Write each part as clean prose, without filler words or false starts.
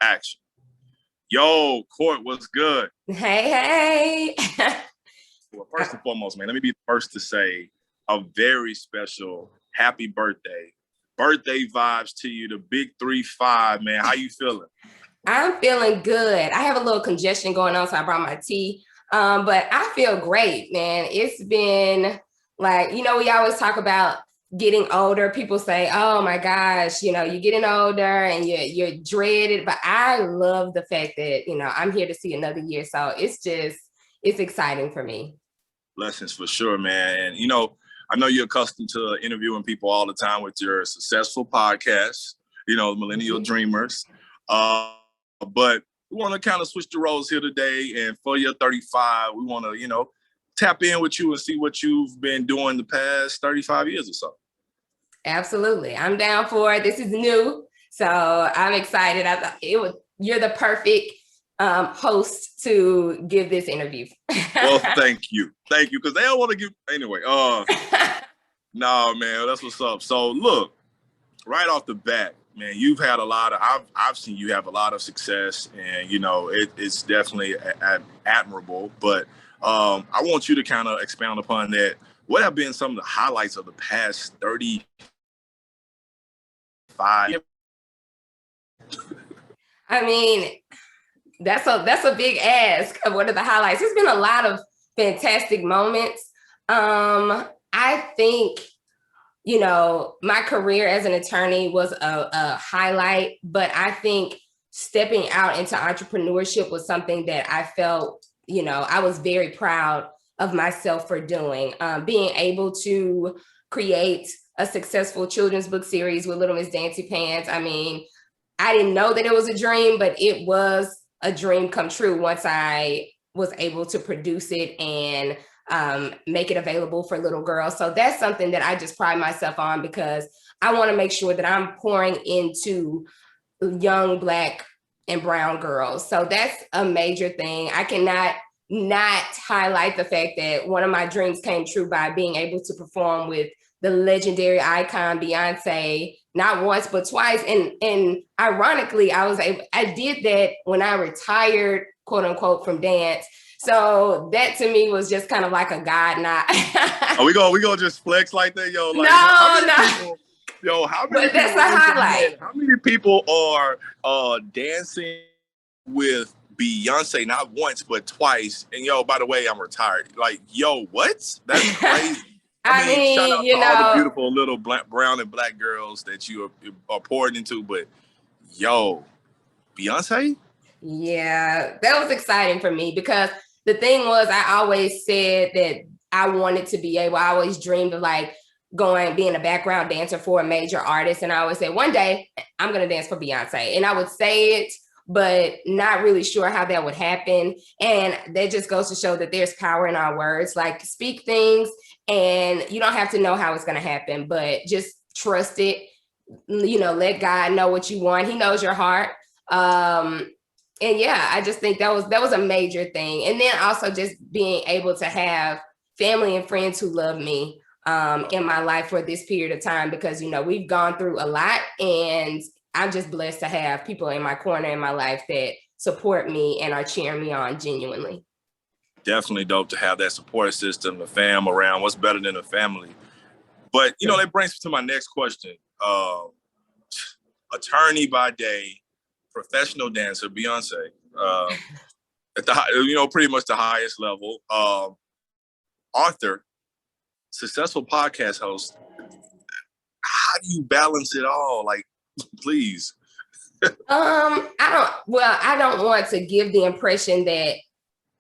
Action. Yo, Court, what's good? Hey. Well, first and foremost, man, let me be the first to say a very special happy birthday. Birthday vibes to you, the big 3-5, man. How you feeling? I'm feeling good. I have a little congestion going on, so I brought my tea. But I feel great, man. It's been like, we always talk about getting older. People say, oh my gosh, you're getting older and you're dreaded. But I love the fact that, I'm here to see another year. So it's exciting for me. Blessings for sure, man. And, I know you're accustomed to interviewing people all the time with your successful podcast, Millennial Dreamers. But we want to kind of switch the roles here today. And for your 35, we want to, tap in with you and see what you've been doing the past 35 years or so. Absolutely. I'm down for it. This is new. So I'm excited. I thought you're the perfect host to give this interview. Well, thank you. Thank you. Because they don't want to give anyway. No, man, that's what's up. So look, right off the bat, man, you've had a lot of, I've seen you have a lot of success, and it's definitely admirable. But I want you to kind of expound upon that. What have been some of the highlights of the past 35? I mean, that's a big ask of what are the highlights. There's been a lot of fantastic moments. I think, my career as an attorney was a highlight, but I think stepping out into entrepreneurship was something that I felt, I was very proud of myself for doing. Being able to create a successful children's book series with Little Miss Dancy Pants. I mean, I didn't know that it was a dream, but it was a dream come true once I was able to produce it and make it available for little girls. So that's something that I just pride myself on, because I want to make sure that I'm pouring into young Black and brown girls. So that's a major thing. I cannot not highlight the fact that one of my dreams came true by being able to perform with the legendary icon Beyonce, not once, but twice. And ironically, I did that when I retired, quote unquote, from dance. So that to me was just kind of like a God nod. Are we gonna just flex like that, yo? Like, no. How many but that's a highlight. How many people are dancing with Beyonce not once but twice? And by the way, I'm retired. Like, what? That's crazy. I mean, shout out to all the beautiful little brown and Black girls that you are pouring into. But Beyonce? Yeah, that was exciting for me, because the thing was, I always said that I wanted to be able, I always dreamed of being a background dancer for a major artist. And I always said, one day I'm going to dance for Beyonce. And I would say it, but not really sure how that would happen. And that just goes to show that there's power in our words. Like, speak things and you don't have to know how it's going to happen, but just trust it. Let God know what you want. He knows your heart. And yeah, I just think that was a major thing. And then also just being able to have family and friends who love me in my life for this period of time, because, we've gone through a lot, and I'm just blessed to have people in my corner in my life that support me and are cheering me on genuinely. Definitely dope to have that support system, the fam around. What's better than a family? But, that brings me to my next question. Attorney by day, professional dancer, Beyonce, at the pretty much the highest level. Author, successful podcast host. How do you balance it all? Like, please. I don't want to give the impression that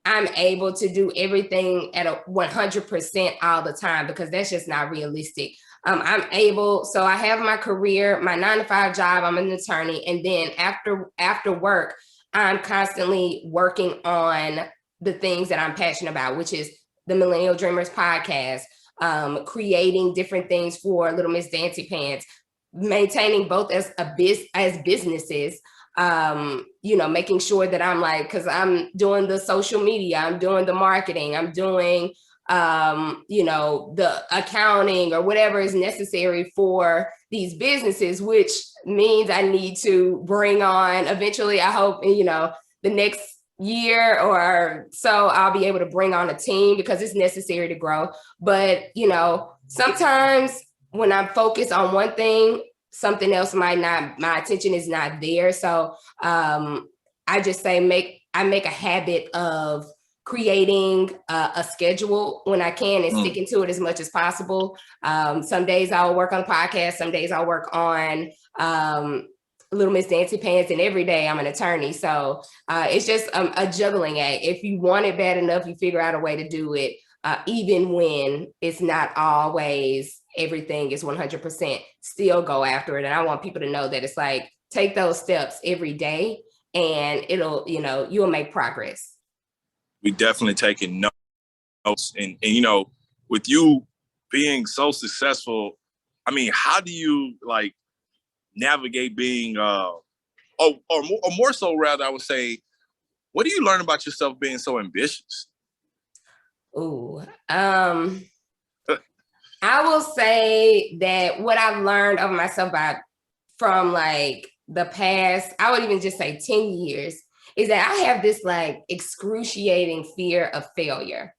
I'm able to do everything at a 100% all the time, because that's just not realistic. I'm able, so I have my career, my 9-to-5 job, I'm an attorney. And then after work, I'm constantly working on the things that I'm passionate about, which is the Millennial Dreamers podcast, creating different things for Little Miss Dancy Pants, maintaining both as businesses, making sure that I'm because I'm doing the social media, I'm doing the marketing, I'm doing you know, the accounting or whatever is necessary for these businesses, which means I need to bring on eventually, I hope, you know, the next year or so, I'll be able to bring on a team because it's necessary to grow. But, you know, sometimes when I'm focused on one thing, something else might not, my attention is not there. So I just say I make a habit of creating a schedule when I can and sticking to it as much as possible. Some days I'll work on the podcast, some days I'll work on Little Miss Dancing Pants, and every day I'm an attorney. So it's just a juggling act. If you want it bad enough, you figure out a way to do it, even when it's not always everything is 100%, still go after it. And I want people to know that it's like, take those steps every day and it'll, you know, you'll make progress. We definitely taking notes, and you know, with you being so successful, I mean, how do you like navigate being or more so rather, I would say, what do you learn about yourself being so ambitious? Ooh, I will say that what I've learned of myself from like the past, I would even just say 10 years, is that I have this like excruciating fear of failure.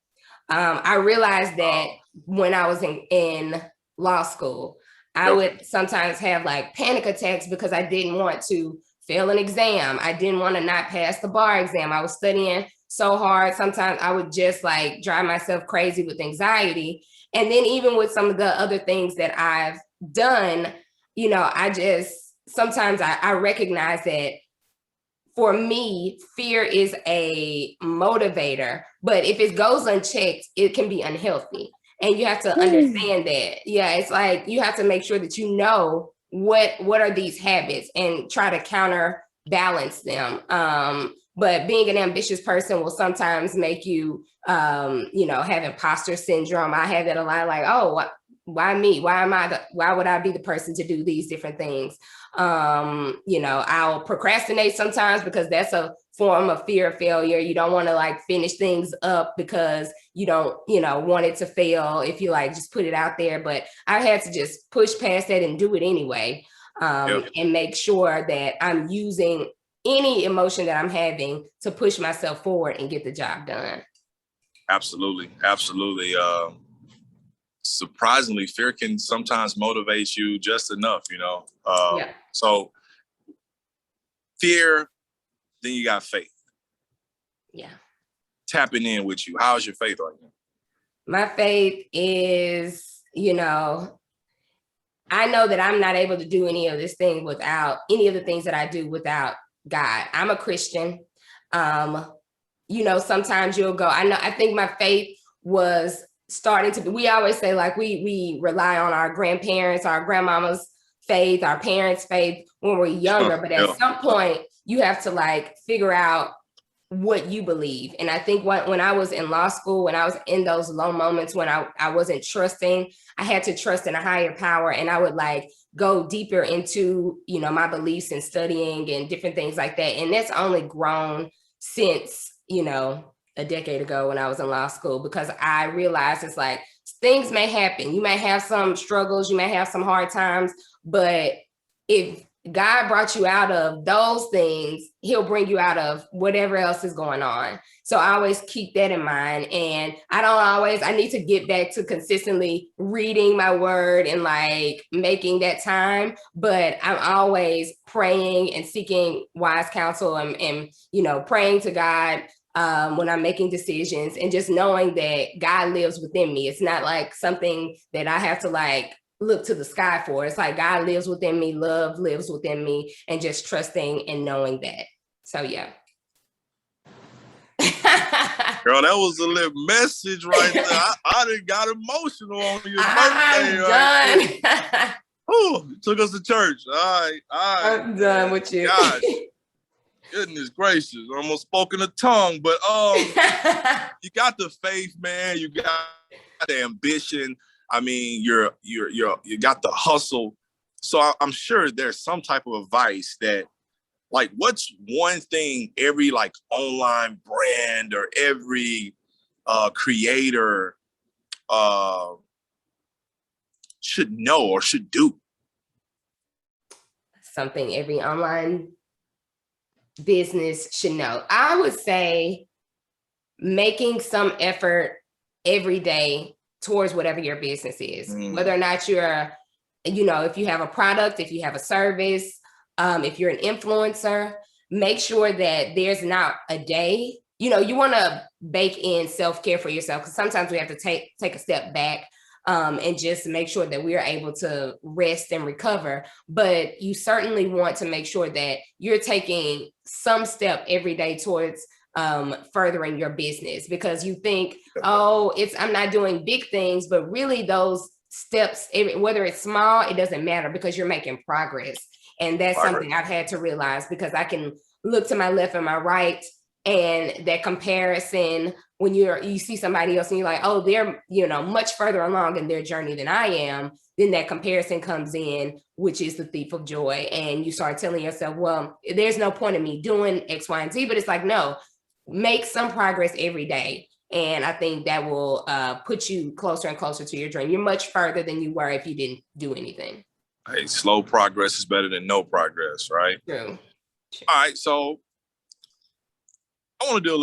I realized that when I was in law school, I would sometimes have like panic attacks because I didn't want to fail an exam. I didn't want to not pass the bar exam. I was studying so hard. Sometimes I would just like drive myself crazy with anxiety. And then even with some of the other things that I've done, you know, sometimes I recognize that for me, fear is a motivator, but if it goes unchecked, it can be unhealthy. And you have to understand that. Yeah, it's like you have to make sure that you know what are these habits and try to counterbalance them. But being an ambitious person will sometimes make you, you know, have imposter syndrome. I have that a lot, like, oh, why me? Why would I be the person to do these different things? You know, I'll procrastinate sometimes because that's a form of fear of failure. You don't want to like finish things up because you don't, you know, want it to fail if you like just put it out there. But I had to just push past that and do it anyway, and make sure that I'm using any emotion that I'm having to push myself forward and get the job done. Absolutely. Surprisingly, fear can sometimes motivate you just enough, you know. So fear, then you got faith. Yeah. Tapping in with you. How's your faith right now? My faith is, you know, I know that I'm not able to do any of this thing without any of the things that I do without God. I'm a Christian. You know, sometimes you'll go, I think my faith was starting to be, we always say like we rely on our grandparents, our grandmama's faith, our parents' faith when we're younger, but at some point you have to like figure out what you believe. And I think when I was in law school, when I was in those low moments when I wasn't trusting, I had to trust in a higher power, and I would like go deeper into, you know, my beliefs and studying and different things like that. And that's only grown since, you know, a decade ago when I was in law school, because I realized it's like things may happen. You may have some struggles, you may have some hard times, but if God brought you out of those things, he'll bring you out of whatever else is going on. So I always keep that in mind. And I need to get back to consistently reading my word and like making that time. But I'm always praying and seeking wise counsel and you know, praying to God when I'm making decisions, and just knowing that God lives within me. It's not like something that I have to like look to the sky for. It's like God lives within me, love lives within me, and just trusting and knowing that. So yeah. Girl, that was a little message right there. I done got emotional on your birthday. Done. Oh, you took us to church. All right. I'm done with you. Gosh, goodness gracious, I almost spoke in a tongue. But you got the faith, man. You got the ambition. I mean, you got the hustle. So I'm sure there's some type of advice that, like, what's one thing every like online brand or every creator should know or should do? Something every online business should know. I would say making some effort every day towards whatever your business is, whether or not you're, if you have a product, if you have a service, if you're an influencer, make sure that there's not a day, you want to bake in self-care for yourself, because sometimes we have to take a step back and just make sure that we are able to rest and recover. But you certainly want to make sure that you're taking some step every day towards furthering your business, because you think, I'm not doing big things, but really those steps, whether it's small, it doesn't matter, because you're making progress. And that's something I've had to realize, because I can look to my left and my right, and that comparison, when you see somebody else and you're like, oh, they're, much further along in their journey than I am, then that comparison comes in, which is the thief of joy. And you start telling yourself, well, there's no point in me doing X, Y, and Z. But it's like, no, make some progress every day. And I think that will put you closer and closer to your dream. You're much further than you were if you didn't do anything. Hey, slow progress is better than no progress, right? True. All right, so I want to do a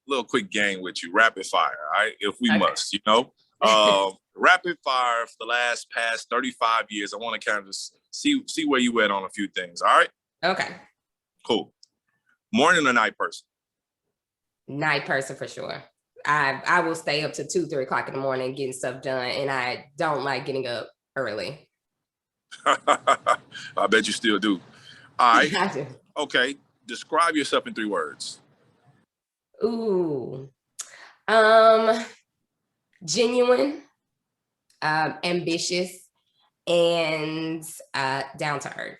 little quick game with you, rapid fire, all right? If we must, rapid fire for the past 35 years. I want to kind of just see where you went on a few things, all right? Okay. Cool. Morning or night person? Night person for sure. I will stay up to 2, 3 o'clock in the morning getting stuff done, and I don't like getting up early. I bet you still do. All right. I do. Okay. Describe yourself in 3 words. Ooh. Genuine, ambitious, and down to earth.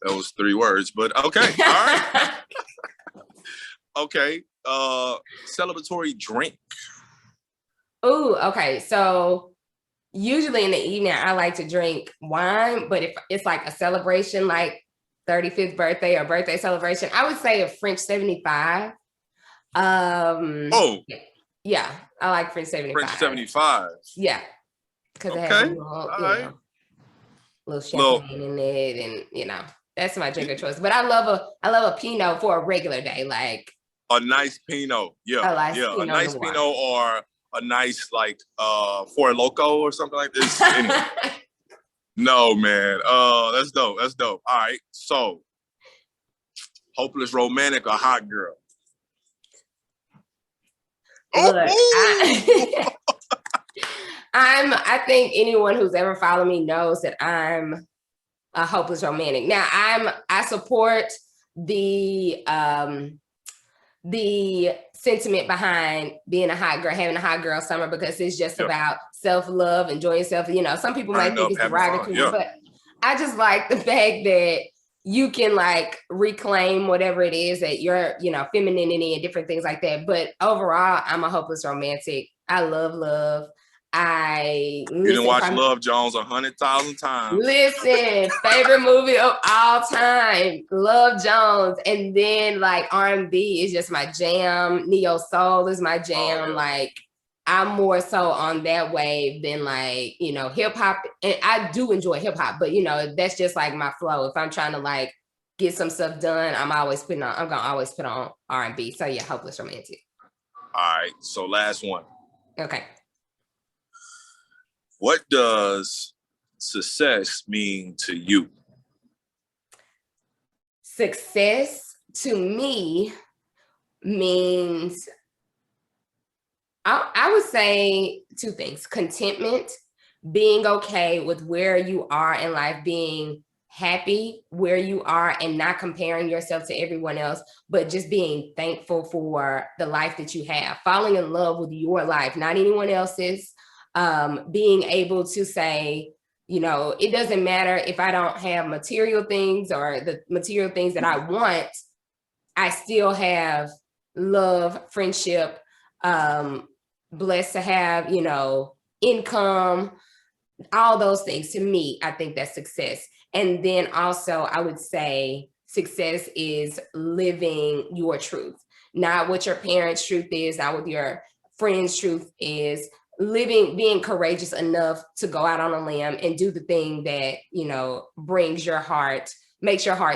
That was 3 words, but okay. All right. Okay. Celebratory drink. Ooh, okay. So usually in the evening, I like to drink wine, but if it's like a celebration, like 35th birthday or birthday celebration, I would say a French 75. Yeah, I like French 75. French 75. Yeah, because it has a little champagne in it, and that's my drink of choice. But I love a Pinot for a regular day, like a nice Pinot. Yeah, a nice Pinot or a nice Four Loko or something like this. Anyway. No, man. That's dope. That's dope. All right. So, hopeless romantic or hot girl? Look, I think anyone who's ever followed me knows that I'm a hopeless romantic. Now, I support the sentiment behind being a hot girl, having a hot girl summer, because it's just about self-love, enjoying yourself. Some people might think it's derogatory, but I just like the fact that you can reclaim whatever it is that you're, femininity and different things like that. But overall, I'm a hopeless romantic. I love love. You didn't watch Love Jones 100,000 times. Listen, favorite movie of all time, Love Jones. And then R&B is just my jam. Neo Soul is my jam. I'm more so on that wave than hip hop. And I do enjoy hip hop, but that's just my flow. If I'm trying to get some stuff done, I'm gonna always put on R&B. So yeah, hopeless romantic. All right. So last one. Okay. What does success mean to you? Success to me means, I would say 2 things: contentment, being okay with where you are in life, being happy where you are and not comparing yourself to everyone else, but just being thankful for the life that you have, falling in love with your life, not anyone else's. Being able to say, it doesn't matter if I don't have material things or the material things that I want, I still have love, friendship, blessed to have, income, all those things. To me, I think that's success. And then also I would say success is living your truth, not what your parents' truth is, not what your friend's truth is being courageous enough to go out on a limb and do the thing that, you know, makes your heart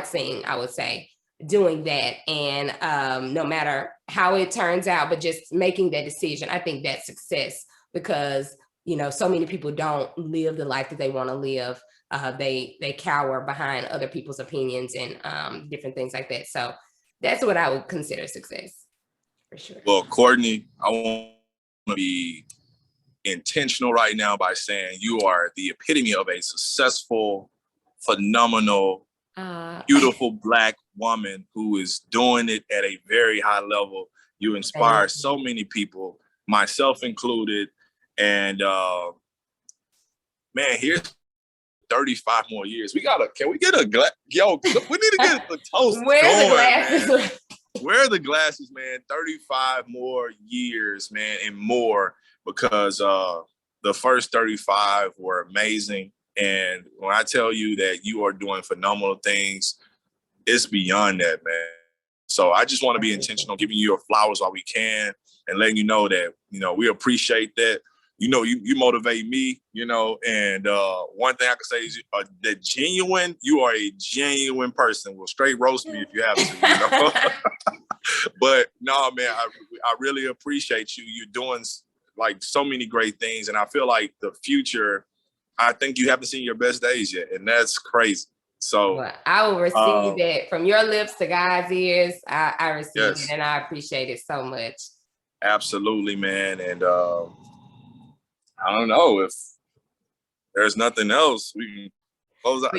sing, I would say, doing that. And no matter how it turns out, but just making that decision, I think that's success, because, you know, so many people don't live the life that they want to live. They cower behind other people's opinions and different things like that. So that's what I would consider success, for sure. Well, Courtney, I want to be intentional right now by saying you are the epitome of a successful, phenomenal, beautiful Black woman who is doing it at a very high level. You inspire so many people, myself included. And man, here's 35 more years. Can we get a glass? Yo, we need to get the toast Where's going, the glasses? Man. Where are the glasses, man? 35 more years, man, and more, because the first 35 were amazing. And when I tell you that you are doing phenomenal things, it's beyond that, man. So I just want to be intentional, giving you your flowers while we can, and letting you know that, you know, we appreciate that. You know, you motivate me, you know, and one thing I can say is that you are a genuine person. Will straight roast me if you have to, you know. But no, man, I really appreciate you. You're doing like so many great things. And I feel like the future, I think you haven't seen your best days yet. And that's crazy. So well, I will receive that from your lips to God's ears. I receive it, and I appreciate it so much. Absolutely, man. And I don't know, if there's nothing else, we can close out.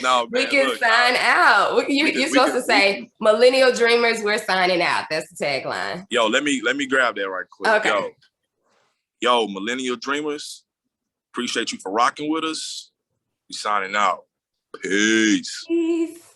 No, man, we can sign out. You're supposed to say, Millennial Dreamers, we're signing out. That's the tagline. Yo, let me grab that right quick. Okay. Yo, Millennial Dreamers, appreciate you for rocking with us. We signing out. Peace. Peace.